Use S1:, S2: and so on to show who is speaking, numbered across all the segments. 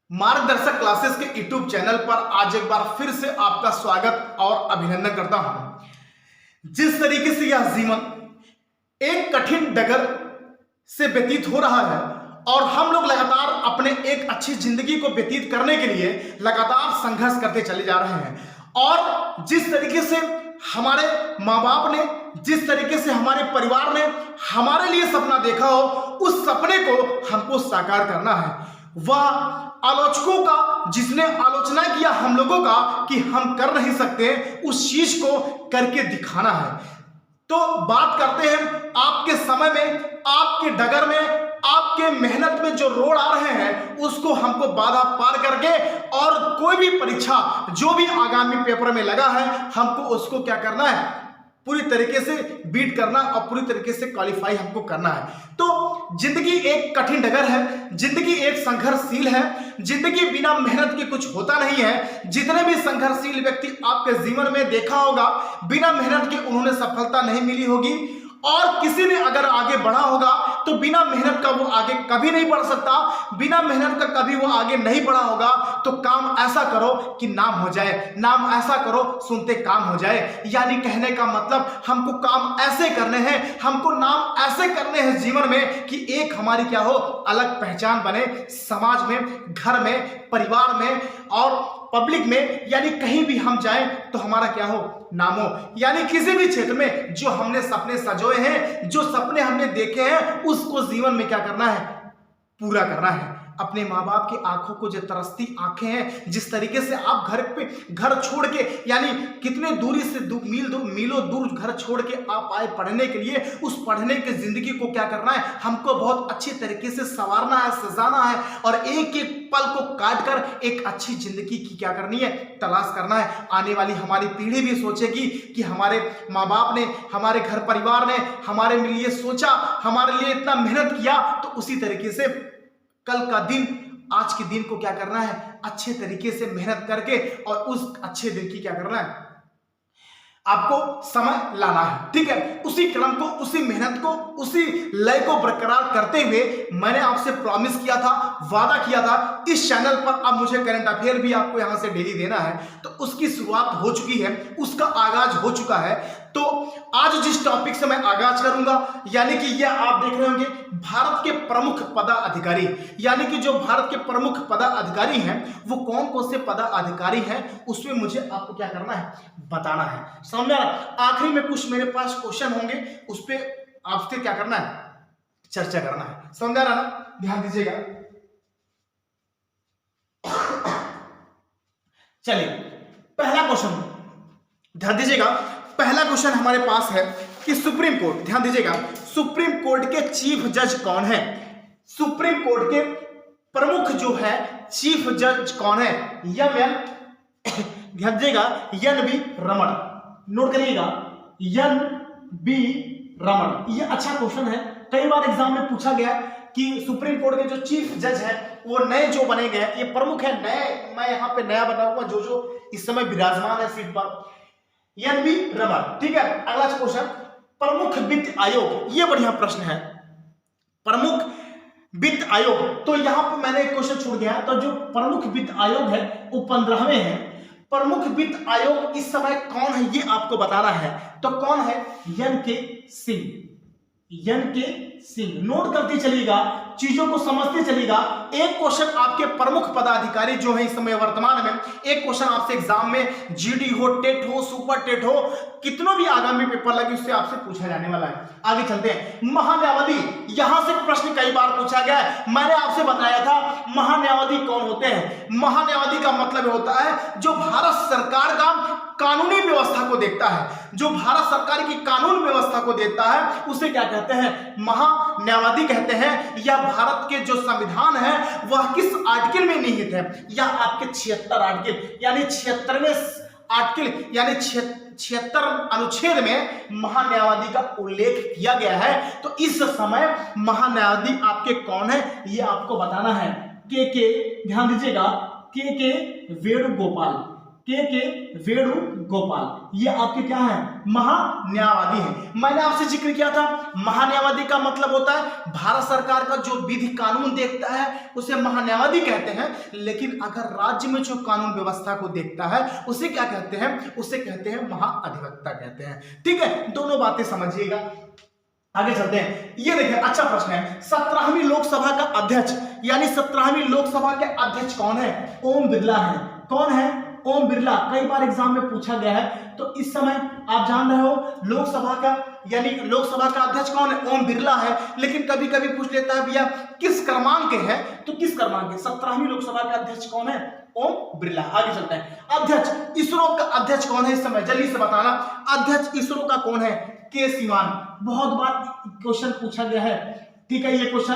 S1: मार्गदर्शक क्लासेस के YouTube channel पर आज एक बार फिर से आपका स्वागत और अभिनंदन करता हूं। जिस तरीके से यह जीवन एक कठिन डगर से व्यतीत हो रहा है और हम लोग लगातार अपने एक अच्छी जिंदगी को व्यतीत करने के लिए लगातार संघर्ष करते चले जा रहे हैं और जिस तरीके से हमारे माँ बाप ने, जिस तरीके से हमारे परिवार ने हमारे लिए सपना देखा हो, उस सपने को हमको साकार करना है। वह आलोचकों का, जिसने आलोचना किया हम लोगों का कि हम कर नहीं सकते, उस चीज को करके दिखाना है। तो बात करते हैं आपके समय में, आपके डगर में, आपके मेहनत में जो रोड आ रहे हैं उसको हमको बाधा पार करके और कोई भी परीक्षा जो भी आगामी पेपर में लगा है हमको उसको क्या करना है, पूरी तरीके से बीट करना और पूरी तरीके से क्वालिफाई हमको करना है। तो जिंदगी एक कठिन डगर है, जिंदगी एक संघर्षशील है, जिंदगी बिना मेहनत के कुछ होता नहीं है। जितने भी संघर्षशील व्यक्ति आपके जीवन में देखा होगा, बिना मेहनत के उन्होंने सफलता नहीं मिली होगी और किसी ने अगर आगे बढ़ा होगा तो बिना मेहनत का वो आगे कभी नहीं बढ़ सकता। बिना मेहनत का कभी वो आगे नहीं बढ़ा होगा। तो काम ऐसा करो कि नाम हो जाए, नाम ऐसा करो सुनते काम हो जाए। यानी कहने का मतलब हमको काम ऐसे करने हैं, हमको नाम ऐसे करने हैं जीवन में कि एक हमारी क्या हो, अलग पहचान बने समाज में, घर में, परिवार में और पब्लिक में। यानी कहीं भी हम जाएं तो हमारा क्या हो, नाम हो। यानी किसी भी क्षेत्र में जो हमने सपने सजोए हैं, जो सपने हमने देखे हैं, उसको जीवन में क्या करना है, पूरा करना है। अपने माँ बाप की आंखों को जो तरसती आंखें हैं, जिस तरीके से आप घर छोड़ के, यानी कितने दूरी से मीलों दूर घर छोड़ के आप आए पढ़ने के लिए, उस पढ़ने की जिंदगी को क्या करना है, हमको बहुत अच्छी तरीके से संवारना है, सजाना है और एक एक पल को काट कर एक अच्छी जिंदगी की क्या करनी है, तलाश करना है। आने वाली हमारी पीढ़ी भी सोचेगी कि हमारे माँ बाप ने, हमारे घर परिवार ने हमारे लिए सोचा, हमारे लिए इतना मेहनत किया। तो उसी तरीके से कल का दिन, आज के दिन को क्या करना है, अच्छे तरीके से मेहनत करके और उस अच्छे दिन की क्या करना है, आपको समय लाना है। ठीक है, उसी क्रम को, उसी मेहनत को, उसी लय को बरकरार करते हुए मैंने आपसे प्रॉमिस किया था, वादा किया था, इस चैनल पर अब मुझे करंट अफेयर भी आपको यहां से डेली देना है। तो उसकी शुरुआत हो चुकी है, उसका आगाज हो चुका है। तो आज जिस टॉपिक से मैं आगाज करूंगा, यानी कि यह आप देख रहे होंगे भारत के प्रमुख पदाधिकारी, यानी कि जो भारत के प्रमुख पदाधिकारी हैं वो कौन कौन से पदाधिकारी हैं, उसमें मुझे आपको क्या करना है, बताना है। समझ आ रहा? आखिरी में कुछ मेरे पास क्वेश्चन होंगे, उस पर आपसे क्या करना है, चर्चा करना है। समझ आ रहा ना? ध्यान दीजिएगा। चलिए पहला क्वेश्चन ध्यान दीजिएगा। पहला क्वेश्चन हमारे पास है कि सुप्रीम कोर्ट, ध्यान दीजिएगा, सुप्रीम कोर्ट के चीफ जज कौन है? सुप्रीम कोर्ट के प्रमुख जो है चीफ जज कौन है? ध्यान दीजिएगा, एन बी रमन। नोट करिएगा, एन बी रमन। ये अच्छा क्वेश्चन है, कई बार एग्जाम में पूछा गया कि सुप्रीम कोर्ट के जो चीफ जज है वो नए जो बने गए, ये प्रमुख है, नए, मैं यहाँ पे नया बना हुआ जो इस समय विराजमान है सीट पर, एन बी रमन। ठीक है, अगला क्वेश्चन, प्रमुख वित्त आयोग। ये बढ़िया प्रश्न है, प्रमुख वित्त आयोग। तो यहां पर मैंने एक क्वेश्चन छूट गया। तो जो प्रमुख वित्त आयोग है वो 15वें है। प्रमुख वित्त आयोग इस समय कौन है ये आपको बताना है। तो कौन है? एन के सिंह। एन के सिंह। नोट करते चलिएगा, चीजों को समझते चलिएगा। एक क्वेश्चन आपके प्रमुख पदाधिकारी जो है इस समय वर्तमान में, एक क्वेश्चन आपसे एग्जाम में जीडी हो, टेट हो, सुपर टेट हो, कितनों भी आगामी पेपर लगे उससे आपसे पूछा जाने वाला है। आगे चलते हैं। महान्यायवादी, यहां से प्रश्न कई बार पूछा गया है। मैंने आपसे बताया था महान्यायवादी कौन होते हैं। महान्यायवादी का मतलब होता है जो भारत सरकार का कानूनी व्यवस्था को देखता है, जो भारत सरकार की कानून व्यवस्था को देखता है, उसे क्या कहते हैं, महान्यायवादी कहते हैं। या भारत के जो संविधान है वह किस आर्टिकल में निहित है, या आपके 76 आर्टिकल, यानी 76वें आर्टिकल, यानी 76 अनुच्छेद में महान्यायवादी का उल्लेख किया गया है। तो इस समय महान्यायवादी आपके कौन है ये आपको बताना है। के ध्यान दीजिएगा, के वेणुगोपाल। के वेणुगोपाल, ये आपके क्या है, महान्यायवादी हैं। मैंने आपसे जिक्र किया था महान्यायवादी का मतलब होता है भारत सरकार का जो विधि कानून देखता है उसे महान्यायवादी कहते हैं, लेकिन अगर राज्य में जो कानून व्यवस्था को देखता है उसे क्या कहते हैं, उसे कहते हैं महाअधिवक्ता कहते हैं। ठीक है, दोनों बातें समझिएगा। आगे चलते हैं। ये देखिए अच्छा प्रश्न है, 17वीं लोकसभा का अध्यक्ष यानी 17वीं लोकसभा के अध्यक्ष कौन है? ओम बिरला है। कौन है? ओम बिरला। कई बार एग्जाम में पूछा गया है। तो इस समय आप जान रहे हो लोकसभा का यानी लोकसभा का अध्यक्ष कौन है? ओम बिरला है। लेकिन कभी कभी पूछ लेता है भैया किस क्रमांक के है, तो किस क्रमांक के? 17वीं लोकसभा का अध्यक्ष कौन है? ओम बिरला। आगे चलते हैं। अध्यक्ष इसरो का अध्यक्ष कौन है इस समय? जल्दी से बताना। अध्यक्ष इसरो का कौन है? के सीवान। बहुत बार क्वेश्चन पूछा गया है, ठीक है ये क्वेश्चन।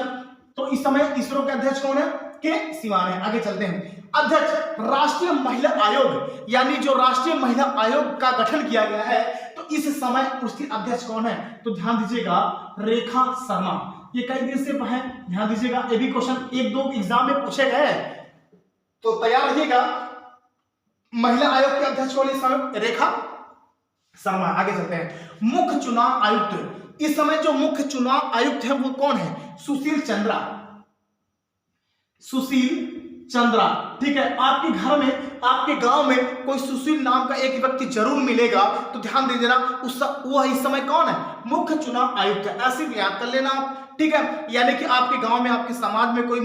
S1: तो इस समय इसरो के अध्यक्ष कौन है? के सीवान है। आगे चलते हैं। अध्यक्ष राष्ट्रीय महिला आयोग यानी जो राष्ट्रीय महिला आयोग का गठन किया गया है, तो इस समय उसकी अध्यक्ष कौन है? तो ध्यान दीजिएगा रेखा शर्मा। ये कई दिन से है, ध्यान दीजिएगा। ये भी क्वेश्चन 1-2 एग्जाम में पूछे गए, तो तैयार रहिएगा। महिला आयोग के अध्यक्ष कौन इस समय? रेखा शर्मा। आगे चलते हैं। मुख्य चुनाव आयुक्त इस समय जो मुख्य चुनाव आयुक्त है वो कौन है? सुशील चंद्रा। सुशील चंद्रा। ठीक है, आपके घर में आपके गांव में कोई सुशील नाम का एक व्यक्ति जरूर मिलेगा, तो ध्यान दे देना वो इस समय कौन है? मुख्य चुनाव आयुक्त है। ऐसे भी याद कर लेना आप। ठीक है, यानी कि आपके गांव में आपके समाज में कोई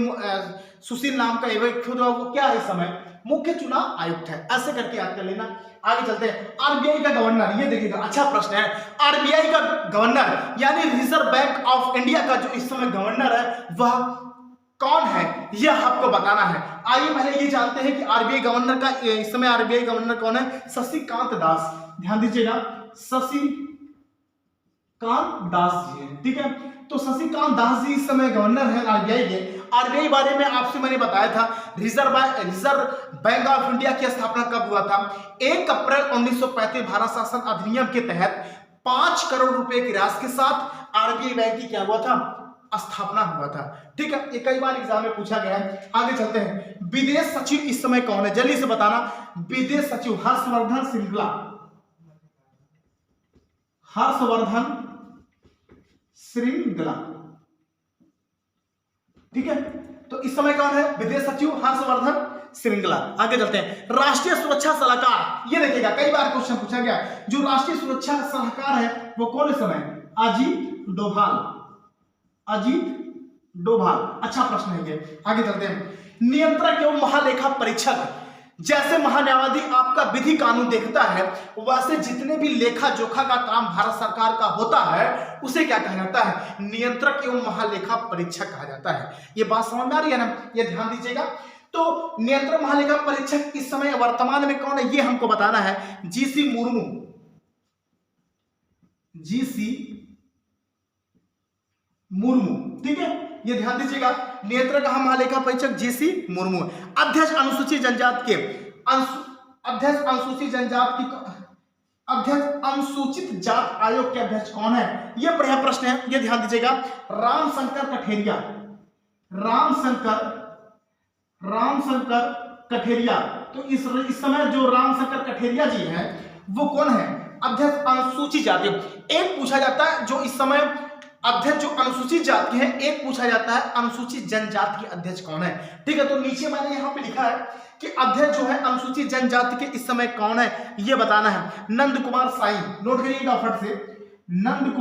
S1: सुशील नाम का व्यक्ति वो क्या है इस समय? मुख्य चुनाव आयुक्त है। ऐसे करके याद कर लेना। आगे चलते हैं। आरबीआई का गवर्नर, ये देखिएगा अच्छा प्रश्न है। आरबीआई का गवर्नर यानी रिजर्व बैंक ऑफ इंडिया का जो इस समय गवर्नर है वह कौन है, यह आपको बताना है। आइए पहले ये जानते हैं कि आरबीआई गवर्नर का इस समय आरबीआई गवर्नर कौन है? शशिकांत दास। ध्यान दीजिएगा, शशिकांत दास जी। ठीक है, तो शशिकांत दास जी इस समय गवर्नर है आरबीआई के। आरबीआई बारे में आपसे मैंने बताया था, रिजर्व बैंक ऑफ इंडिया की स्थापना कब हुआ था? 1 अप्रैल 1935 भारत शासन अधिनियम के तहत 5 करोड़ रुपए की राशि के साथ आरबीआई बैंक की क्या हुआ था? स्थापना हुआ था। ठीक है, ये कई बार एग्जाम में पूछा गया है। आगे चलते हैं। विदेश सचिव इस समय कौन है? जल्दी से बताना। विदेश सचिव हर्षवर्धन श्रृंगला। हर्षवर्धन श्रृंगला। ठीक है, तो इस समय कौन है? विदेश सचिव हर्षवर्धन श्रृंगला। आगे चलते हैं। राष्ट्रीय सुरक्षा सलाहकार, ये देखिएगा कई बार क्वेश्चन पूछा गया, जो राष्ट्रीय सुरक्षा सलाहकार है वो कौन इस समय? अजीत डोभाल। अजीत डोभाल। अच्छा प्रश्न है ये। आगे चलते हैं। नियंत्रक एवं महालेखा परीक्षक, जैसे महान्यायवादी आपका विधि कानून देखता है वैसे जितने भी लेखा जोखा का काम भारत सरकार का होता है उसे क्या कहा जाता है? नियंत्रक एवं महालेखा परीक्षक कहा जाता है। ये बात समझ में आ रही है ना? ये ध्यान दीजिएगा। तो नियंत्रक महालेखा परीक्षक इस समय वर्तमान में कौन है ये हमको बताना है। जीसी मुर्मू। जीसी मुर्मू। ठीक है, ये ध्यान दीजिएगा। नियंत्रक महालेखा परीक्षक जीसी मुर्मू। अध्यक्ष अनुसूचित जनजाति के अध्यक्ष अनुसूचित जात आयोग के अध्यक्ष कौन है? यह बढ़िया प्रश्न है, ये ध्यान दीजिएगा। रामशंकर कठेरिया। रामशंकर कठेरिया। तो इस समय जो रामशंकर कठेरिया जी हैं वो कौन है? अध्यक्ष अनुसूचित जाति। एक पूछा जाता है जो इस समय अध्यक्ष जो अनुसूचित जाति के हैं, एक पूछा जाता है अनुसूचित जनजाति के अध्यक्ष कौन है। ठीक है, तो नीचे मैंने यहां पे लिखा है कि अध्यक्ष जो है अनुसूचित जनजाति के इस समय कौन है ये बताना है। नंद कुमार साई। नोट करिएगा फट से। नंद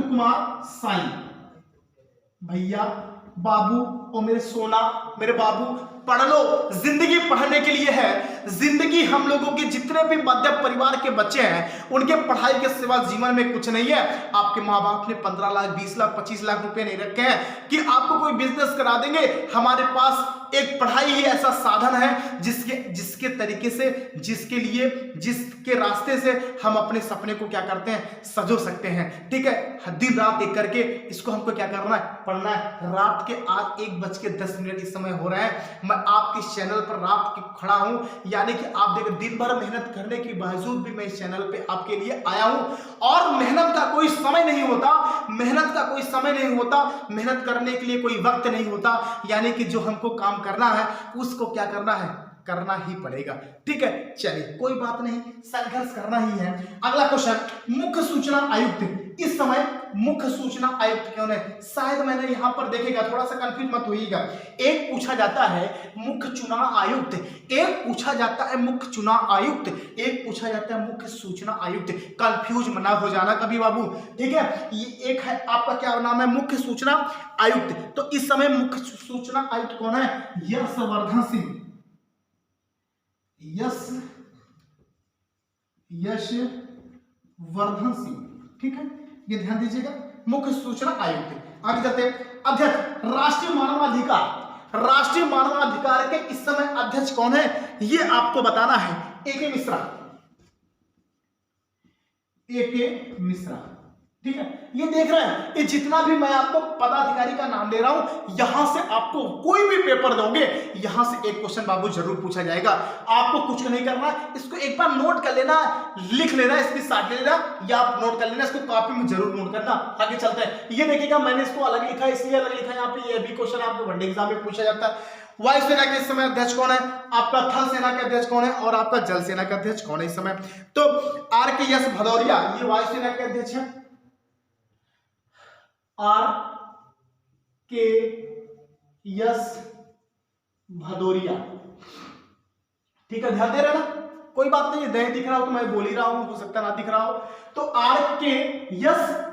S1: कुमार साई। भैया बाबू और मेरे सोना मेरे बाबू पढ़ लो, जिंदगी पढ़ने के लिए है। जिंदगी हम लोगों के जितने भी मध्यम परिवार के बच्चे हैं उनके पढ़ाई के सिवा जीवन में कुछ नहीं है। आपके माँ बाप ने 15 लाख 20 लाख 25 लाख रुपए नहीं रखे हैं कि आपको कोई बिजनेस करा देंगे। हमारे पास एक पढ़ाई ही ऐसा साधन है जिसके तरीके से जिसके रास्ते से हम अपने सपने को क्या करते हैं? सजो सकते हैं। ठीक है, दिन रात एक करके इसको हमको क्या करना है? पढ़ना है। रात के आज 1:10 इस समय हो रहा है। मैं मैं आपके इस चैनल पर रात के खड़ा हूं, यानी कि आप देखें दिन भर मेहनत करने के बावजूद भी मैं इस चैनल पे आपके लिए आया हूं। और मेहनत का कोई समय नहीं होता, मेहनत का कोई समय नहीं होता, मेहनत करने के लिए कोई वक्त नहीं होता, यानी कि जो हमको काम करना है उसको क्या करना है, करना ही पड़ेगा। ठीक है, चलिए कोई बात नहीं, संघर्ष करना ही है। अगला क्वेश्चन, मुख्य सूचना आयुक्त इस समय मुख्य सूचना आयुक्त कौन है? शायद मैंने यहां पर देखेगा, थोड़ा सा कंफ्यूज मत होइएगा। एक पूछा जाता है मुख्य चुनाव आयुक्त, एक पूछा जाता है मुख्य चुनाव आयुक्त, एक पूछा जाता है मुख्य सूचना आयुक्त। कंफ्यूज मना हो जाना कभी बाबू, ठीक है। ये एक है आपका क्या नाम है, मुख्य सूचना आयुक्त। तो इस समय मुख्य सूचना आयुक्त कौन है? यशवर्धन सिंह, यशवर्धन सिंह। ठीक है, ये ध्यान दीजिएगा, मुख्य सूचना आयुक्त। आगे चलते हैं, अध्यक्ष राष्ट्रीय मानवाधिकार, राष्ट्रीय मानवाधिकार के इस समय अध्यक्ष कौन है ये आपको बताना है। ए.के. मिश्रा, ए.के. मिश्रा। ठीक है, ये देख रहे हैं, ये जितना भी मैं आपको पदाधिकारी का नाम ले रहा हूं, यहां से आपको कोई भी पेपर दोगे, यहां से एक क्वेश्चन बाबू जरूर पूछा जाएगा। आपको कुछ नहीं करना, इसको एक बार नोट कर लेना, लिख लेना, इसकी साथ ले लेना, या आप नोट कर लेना, इसको कॉपी में जरूर नोट करना। आगे चलते हैं, ये देखिएगा मैंने इसको अलग लिखा है, इसलिए अलग लिखा है। यहाँ पे ये भी क्वेश्चन आपको वनडे एग्जाम में पूछा जाता है। वायुसेना के इस समय अध्यक्ष कौन है? आपका थल सेना के अध्यक्ष कौन है? और आपका जल सेना का अध्यक्ष कौन है इस समय? तो R.के.एस. भदौरिया, ये वायुसेना के अध्यक्ष है। R.के.एस. भदौरिया। ठीक है, ध्यान दे रहे ना, कोई बात नहीं, नहीं दिख रहा हो तो मैं बोल ही रहा हूं, हो सकता ना दिख रहा हो। तो R.के.एस.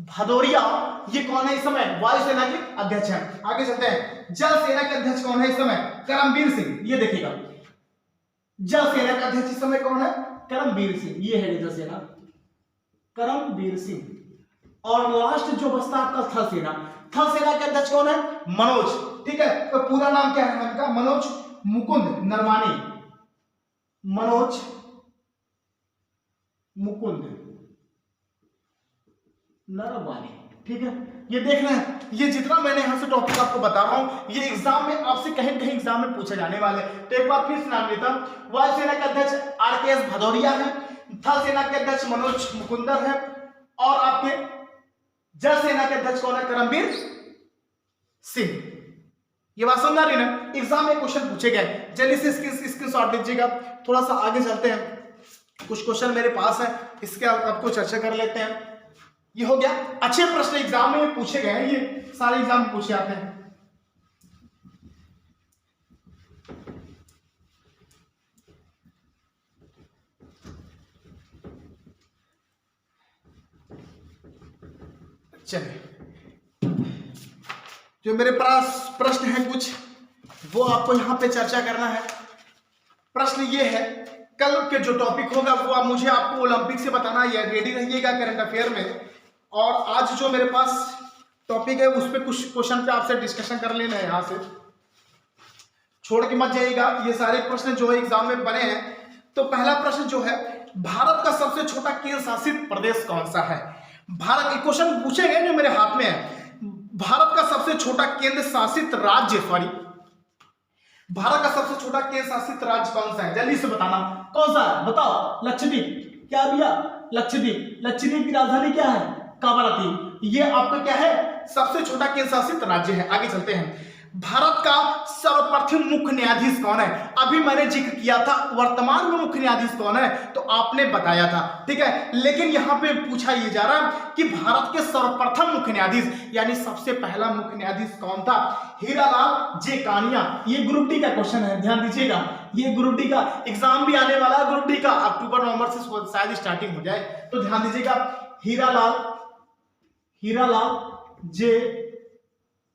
S1: भदौरिया ये कौन है इस समय? वायुसेना के अध्यक्ष हैं। आगे चलते हैं, जल सेना के अध्यक्ष कौन है इस समय? करमबीर सिंह। ये देखिएगा, जल सेना का अध्यक्ष इस समय कौन है? करमबीर सिंह। ये है जल सेना, करमबीर सिंह। और लास्ट जो बचता आपका थल सेना, थल सेना के अध्यक्ष कौन है? मनोज। ठीक है, तो पूरा नाम क्या है उनका? मनोज मुकुंद नरवानी, मनोज मुकुंद नरवानी। ठीक है, ये देख रहे हैं, ये जितना मैंने यहां से टॉपिक आपको बता रहा हूं, ये एग्जाम में आपसे कहीं कहीं एग्जाम में पूछे जाने वाले। तो एक बार फिर से नाम लेता हूं, वायुसेना के अध्यक्ष R.के.एस. भदौरिया है, थल सेना के अध्यक्ष मनोज मुकुंदर है, और आपके जल सेना के अध्यक्ष कौन है? करमबीर सिंह। ये बात समझ आ रही ना, एग्जाम में क्वेश्चन पूछे गए। जल्दी से स्क्रीनशॉट लीजिएगा। थोड़ा सा आगे चलते हैं, कुछ क्वेश्चन मेरे पास है, इसके आपको चर्चा कर लेते हैं। ये हो गया, अच्छे प्रश्न एग्जाम में पूछे गए हैं, ये सारे एग्जाम में पूछे आते हैं। चलिए, जो मेरे पास प्रश्न है कुछ, वो आपको यहां पे चर्चा करना है। प्रश्न ये है, कल के जो टॉपिक होगा वो आप मुझे आपको ओलंपिक से बताना है, रेडी रहिएगा करंट अफेयर में। और आज जो मेरे पास टॉपिक है उस पर कुछ क्वेश्चन पे आपसे डिस्कशन कर लेना है, यहां से छोड़ के मत जाइएगा। ये सारे प्रश्न जो है एग्जाम में बने हैं। तो पहला प्रश्न जो है, भारत का सबसे छोटा केंद्र शासित प्रदेश कौन सा है? भारत के क्वेश्चन पूछे गए जो मेरे हाथ में है। भारत का सबसे छोटा केंद्र शासित राज्य, भारत का सबसे छोटा केंद्र शासित राज्य कौन सा है? जल्दी से बताना, कौन सा है? बताओ। लक्षद्वीप। क्या भैया? लक्षद्वीप। लक्षद्वीप की राजधानी क्या है? कावारती। ये आपका क्या है? सबसे छोटा केंद्र शासित राज्य है। आगे चलते हैं, भारत का सर्वप्रथम मुख्य न्यायाधीश कौन है? अभी मैंने जिक्र किया था वर्तमान में मुख्य न्यायाधीश कौन है, तो आपने बताया था। ठीक है, लेकिन यहां पे पूछा ये जा रहा है कि भारत के सर्वप्रथम मुख्य न्यायाधीश, यानी सबसे पहला मुख्य न्यायाधीश कौन था? हीरालाल जे कानिया। ये ग्रुप डी का क्वेश्चन है, ध्यान दीजिएगा, ये ग्रुप डी का एग्जाम भी आने वाला है। ग्रुप डी का अक्टूबर नवंबर से शायद स्टार्टिंग हो जाए, तो ध्यान दीजिएगा, हीरालाल जे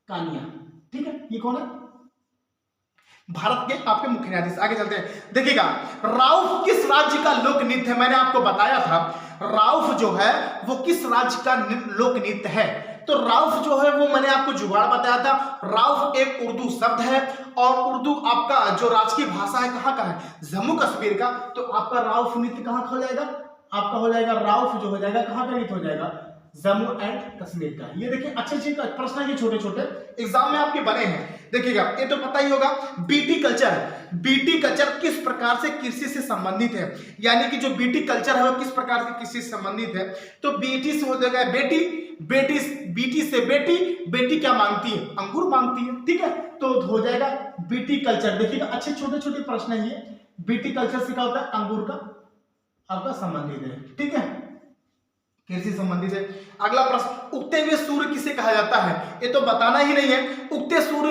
S1: कानिया। ठीक है, ये कौन है? भारत के आपके मुख्य न्यायाधीश। आगे चलते हैं, देखिएगा, राउफ किस राज्य का लोक नृत्य है? मैंने आपको बताया था राउफ जो है वो किस राज्य का लोक नृत्य है। तो राउफ जो है वो मैंने आपको जुगाड़ बताया था। राउफ एक उर्दू शब्द है, और उर्दू आपका जो राजकीय भाषा है कहाँ का है? जम्मू कश्मीर का। तो आपका राउफ नृत्य कहाँ हो जाएगा? आपका हो जाएगा राउफ जो हो जाएगा, कहाँ का नृत्य हो जाएगा? जम्मू एंड कश्मीर का। ये देखिए अच्छे अच्छे प्रश्न है, ये छोटे छोटे एग्जाम में आपके बने हैं। देखिएगा ये तो पता ही होगा, बीटी कल्चर, बीटी कल्चर किस प्रकार से कृषि से संबंधित है, यानी कि जो बीटी कल्चर है वो किस प्रकार से कृषि से संबंधित है। तो बीटी से हो जाएगा बेटी, बेटी बीटी से बेटी, बेटी क्या मांगती है, अंगूर मांगती है, ठीक है, तो हो जाएगा बीटी कल्चर। देखिएगा अच्छे छोटे छोटे प्रश्न है ये, बीटी कल्चर से क्या होता है, अंगूर का आपका संबंधित है, ठीक है, कृषि संबंधित है। अगला प्रश्न, उगते हुए सूर्य किसे कहा जाता है, ये तो बताना ही नहीं है। उगते सूर्य